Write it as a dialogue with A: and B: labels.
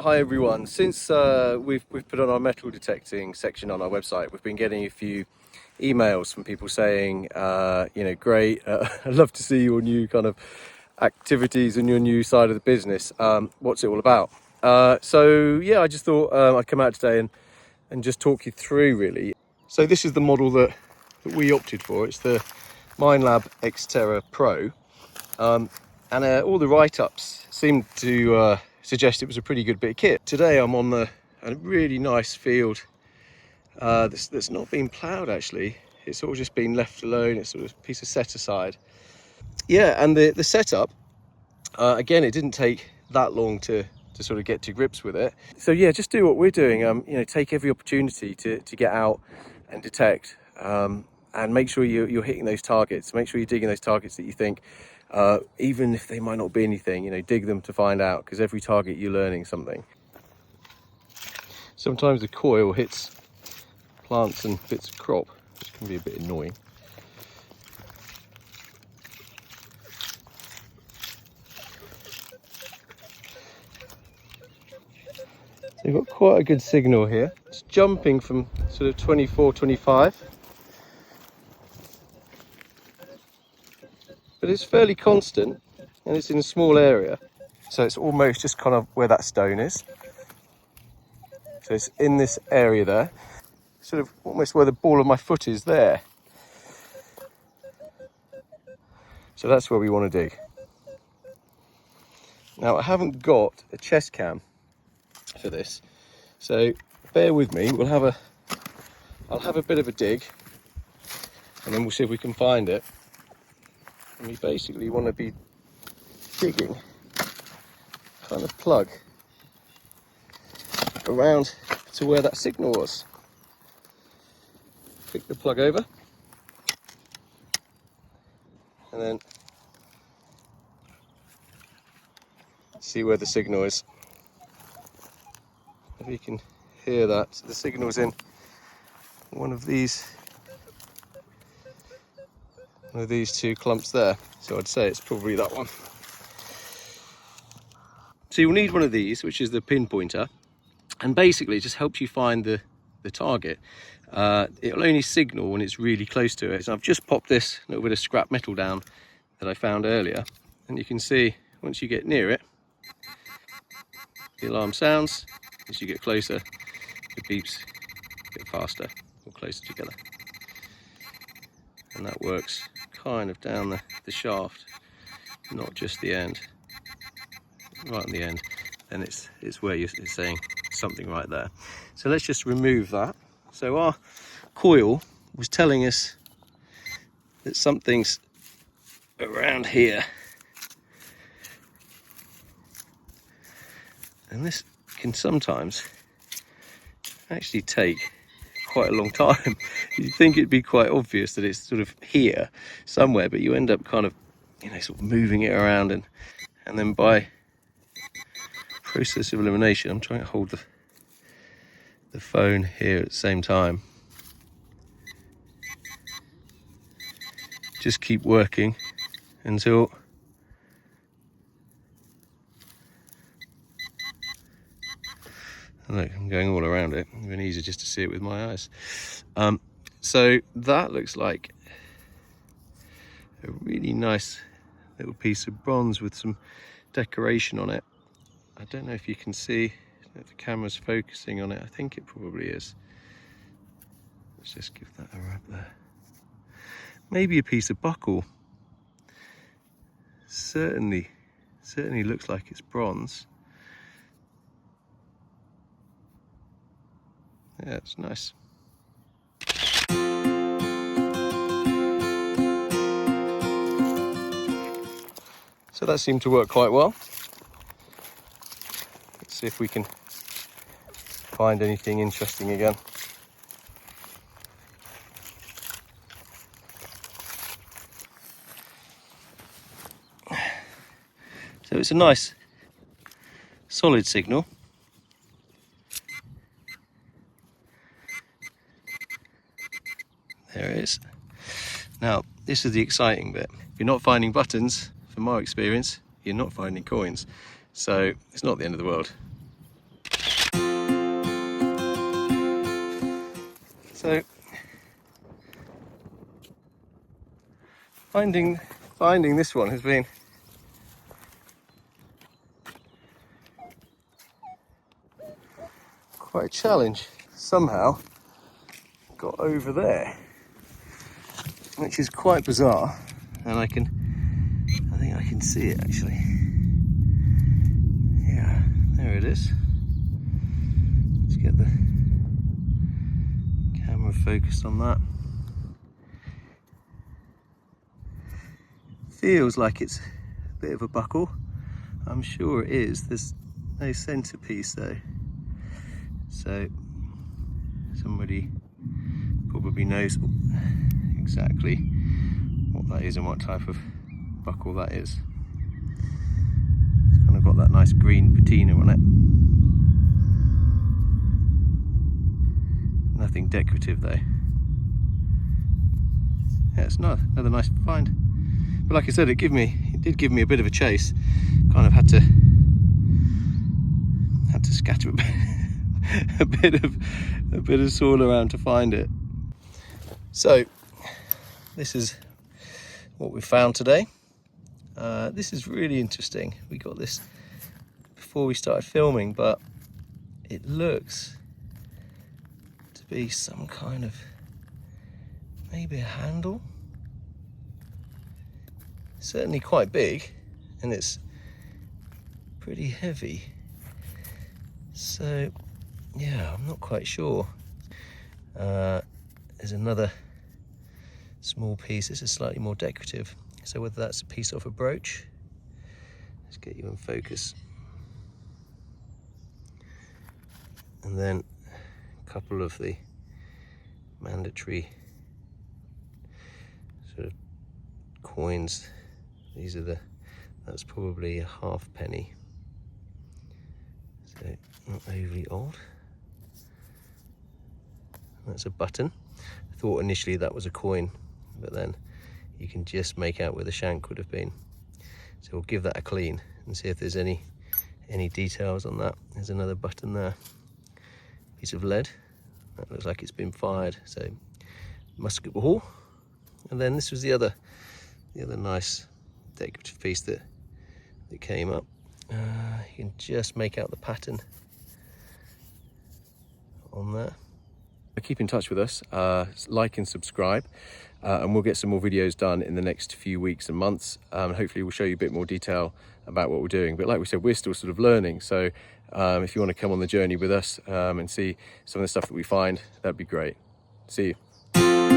A: Hi everyone. Since we've put on our metal detecting section on our website, we've been getting a few emails from people saying, great, I'd love to see your new kind of activities and your new side of the business. What's it all about? So yeah, I just thought I'd come out today and just talk you through really. So this is the model that we opted for. It's the MINELAB X Terra Pro. And all the write-ups seem to suggest it was a pretty good bit of kit. Today I'm on a really nice field that's not been ploughed actually. It's all just been left alone. It's sort of a piece of set aside. Yeah, and the setup, again, it didn't take that long to sort of get to grips with it. So yeah, just do what we're doing. Take every opportunity to get out and detect, and make sure you're hitting those targets. Make sure you're digging those targets that you think, even if they might not be anything, dig them to find out, because every target you're learning something. Sometimes the coil hits plants and bits of crop, which can be a bit annoying. So you've got quite a good signal here. It's jumping from sort of 24, 25. But it's fairly constant and it's in a small area. So it's almost just kind of where that stone is. So it's in this area there, sort of almost where the ball of my foot is there. So that's where we want to dig. Now I haven't got a chest cam for this, so bear with me. I'll have a bit of a dig and then we'll see if we can find it. And we basically want to be digging kind of plug around to where that signal was. Pick the plug over and then see where the signal is. If you can hear that, so the signal's in one of these two clumps there. So I'd say it's probably that one. So you'll need one of these, which is the pinpointer, and basically it just helps you find the target. It'll only signal when it's really close to it. So I've just popped this little bit of scrap metal down that I found earlier, and you can see once you get near it, the alarm sounds. As you get closer, the beeps get faster or closer together. And that works kind of down the shaft, not just the end. Right on the end, and it's where it's saying something right there. So let's just remove that. So our coil was telling us that something's around here, and this can sometimes actually take quite a long time. You'd think it'd be quite obvious that it's sort of here somewhere, but you end up kind of sort of moving it around, and then by process of elimination, I'm trying to hold the phone here at the same time. Just keep working until look, I'm going all around it. It's even easier just to see it with my eyes. So that looks like a really nice little piece of bronze with some decoration on it. I don't know if you can see if the camera's focusing on it. I think it probably is. Let's just give that a rub there. Maybe a piece of buckle. Certainly looks like it's bronze. Yeah, it's nice. So that seemed to work quite well. Let's see if we can find anything interesting again. So it's a nice solid signal. There it is. Now, this is the exciting bit. If you're not finding buttons, from my experience, you're not finding coins. So it's not the end of the world. So finding this one has been quite a challenge. Somehow got over there, which is quite bizarre, and I think I can see it actually. Yeah, there it is. Let's get the camera focused on that. Feels like it's a bit of a buckle. I'm sure it is. There's no centerpiece though. So somebody probably knows exactly what that is and what type of buckle that is. It's kind of got that nice green patina on it. Nothing decorative though. Yeah, it's another nice find. But like I said, it did give me a bit of a chase. Kind of had to scatter a bit of soil around to find it. So this is what we found today. This is really interesting. We got this before we started filming, but it looks to be some kind of, maybe a handle. Certainly quite big, and it's pretty heavy. So yeah, I'm not quite sure. There's another small piece. This is slightly more decorative. So whether that's a piece off a brooch. Let's get you in focus. And then a couple of the mandatory sort of coins. These are that's probably a halfpenny. So not overly old. That's a button. I thought initially that was a coin, but then you can just make out where the shank would have been. So we'll give that a clean and see if there's any details on that. There's another button there. Piece of lead. That looks like it's been fired. So musket ball. And then this was the other nice decorative piece that came up. You can just make out the pattern on there. Keep in touch with us, like and subscribe, and we'll get some more videos done in the next few weeks and months. Hopefully we'll show you a bit more detail about what we're doing, but like we said, we're still sort of learning, so if you want to come on the journey with us and see some of the stuff that we find, that'd be great. See you.